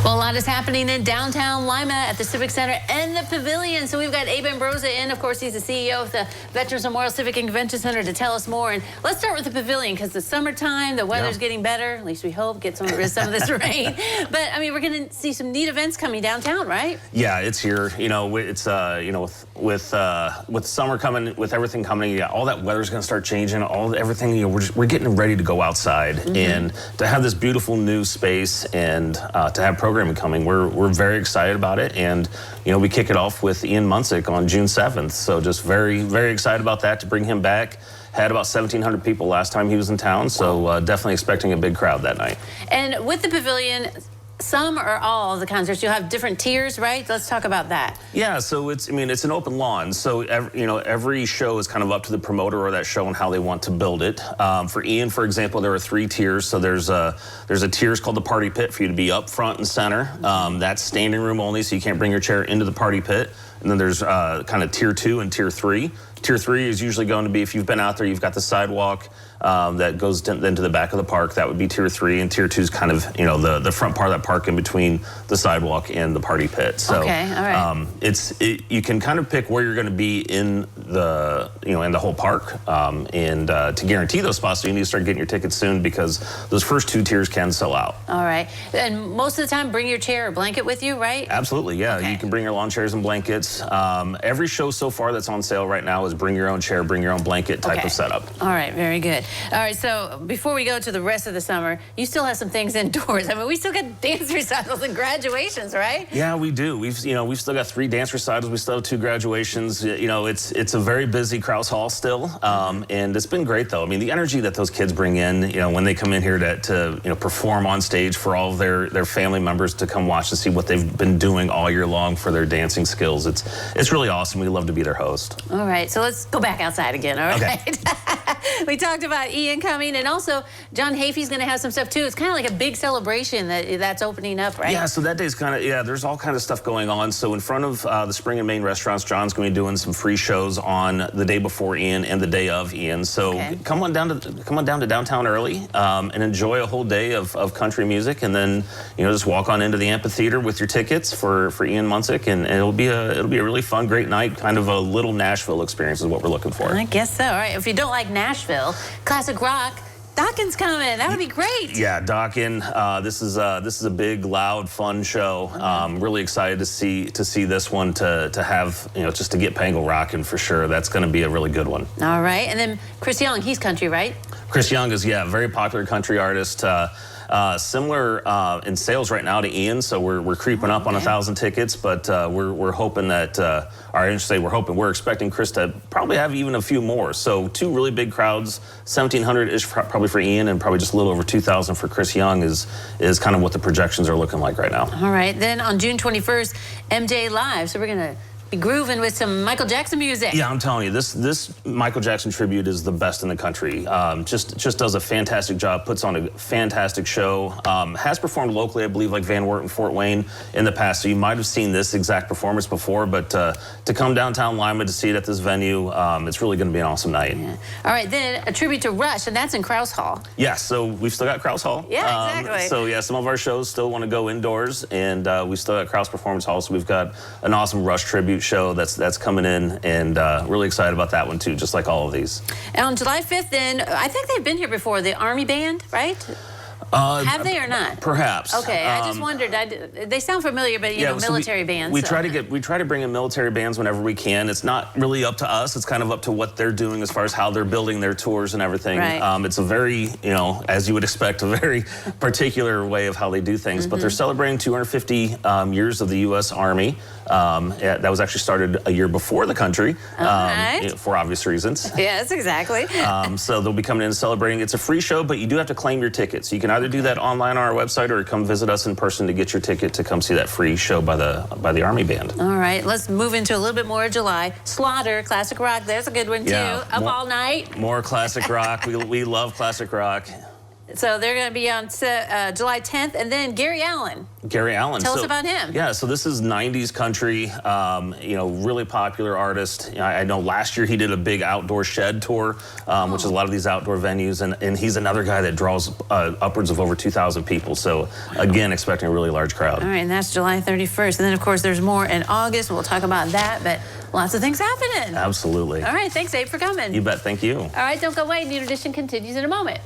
Well, a lot is happening in downtown Lima at the Civic Center and the Pavilion. So we've got Abe Ambroza in. Of course, he's the CEO of the Veterans Memorial Civic and Convention Center to tell us more. And let's start with the Pavilion because the summertime, the weather's getting better. At least we hope, get some of this rain. But I mean, we're going to see some neat events coming downtown, right? Yeah, it's here. You know, it's with summer coming, with everything coming, yeah, all that weather's going to start changing. Everything. You know, we're getting ready to go outside, and to have this beautiful new space and to have programming coming, we're very excited about it. And you know, we kick it off with Ian Munsick on June 7th. So just very excited about that, to bring him back. Had about 1,700 people last time he was in town, so definitely expecting a big crowd that night. And with the Pavilion, some or all of the concerts, you'll have different tiers, right? Let's talk about that. Yeah, so it's an open lawn. So every show is kind of up to the promoter or that show and how they want to build it. For Ian, for example, there are 3 tiers. So there's a tier called the Party Pit for you to be up front and center. That's standing room only, so you can't bring your chair into the Party Pit. And then there's kind of tier 2 and tier 3. Tier 3 is usually going to be, if you've been out there, you've got the sidewalk that goes then to the back of the park. That would be tier 3, and tier 2 is kind of, you know, the front part of that park in between the sidewalk and the Party Pit. So okay, all right. You can kind of pick where you're going to be in the in the whole park, and to guarantee those spots, you need to start getting your tickets soon because those first 2 tiers can sell out. All right, and most of the time, bring your chair or blanket with you, right? Absolutely, yeah. Okay. You can bring your lawn chairs and blankets. Every show so far that's on sale right now is bring your own chair, bring your own blanket type of setup. All right, very good. All right, so before we go to the rest of the summer, you still have some things indoors. I mean, we still got dance recitals and graduations, right? Yeah, we do. We've still got 3 dance recitals. We still have 2 graduations. You know, it's a very busy Krause Hall still, and it's been great though. I mean, the energy that those kids bring in, you know, when they come in here to perform on stage for all of their family members to come watch to see what they've been doing all year long for their dancing skills. It's really awesome. We love to be their host. All right, so let's go back outside again. All right. Okay. We talked about Ian coming, and also John Hafey's going to have some stuff too. It's kind of like a big celebration that's opening up, right? Yeah, so that day's kind of, there's all kind of stuff going on. So in front of the Spring and Main restaurants, John's going to be doing some free shows on the day before Ian and the day of Ian. So come on down to downtown early and enjoy a whole day of country music, and then just walk on into the amphitheater with your tickets for Ian Munsick, and it'll be a really fun, great night. Kind of a little Nashville experience is what we're looking for. I guess so. All right. If you don't like Nashville, classic rock, Dawkins coming. That would be great. Yeah, Dawkins. This is a big, loud, fun show. Really excited to see this one, to have just to get Pangle rocking for sure. That's going to be a really good one. All right, and then Chris Young, he's country, right? Chris Young is a very popular country artist. Similar in sales right now to Ian, so we're creeping up on 1,000 tickets, but we're hoping that, we're expecting Chris to probably have even a few more. So 2 really big crowds, 1,700-ish probably for Ian, and probably just a little over 2,000 for Chris Young is kind of what the projections are looking like right now. All right, then on June 21st, MJ Live. So we're gonna be grooving with some Michael Jackson music. Yeah, I'm telling you, this Michael Jackson tribute is the best in the country. Just does a fantastic job, puts on a fantastic show. Has performed locally, I believe, like Van Wert and Fort Wayne in the past, so you might have seen this exact performance before, but to come downtown Lima to see it at this venue, it's really going to be an awesome night. Yeah. All right, then a tribute to Rush, and that's in Krause Hall. Yeah, so we've still got Krause Hall. Yeah, exactly. So yeah, some of our shows still want to go indoors, and we still got Krause Performance Hall, so we've got an awesome Rush tribute show that's coming in, and really excited about that one too, just like all of these. And on July 5th, then, I think they've been here before, the Army Band, right? Have they or not? Perhaps. Okay, I just wondered. They sound familiar, but military bands. We try to bring in military bands whenever we can. It's not really up to us. It's kind of up to what they're doing as far as how they're building their tours and everything. Right. It's a very, as you would expect, a very particular way of how they do things. But they're celebrating 250 years of the U.S. Army. That was actually started a year before the country, for obvious reasons. Yes, exactly. So they'll be coming in and celebrating. It's a free show, but you do have to claim your tickets. You can either do that online on our website or come visit us in person to get your ticket to come see that free show by the Army Band. All right, let's move into a little bit more of July. Slaughter, classic rock. There's a good one too. Up all night. More classic rock. We love classic rock. So they're going to be on July 10th. And then Gary Allan. Gary Allan. Tell us about him. Yeah, so this is 90s country, you know, really popular artist. I know last year he did a big outdoor shed tour, which is a lot of these outdoor venues. And he's another guy that draws upwards of over 2,000 people. So, again, expecting a really large crowd. All right, and that's July 31st. And then, of course, there's more in August. We'll talk about that. But lots of things happening. Absolutely. All right, thanks, Abe, for coming. You bet. Thank you. All right, don't go away. New Edition continues in a moment.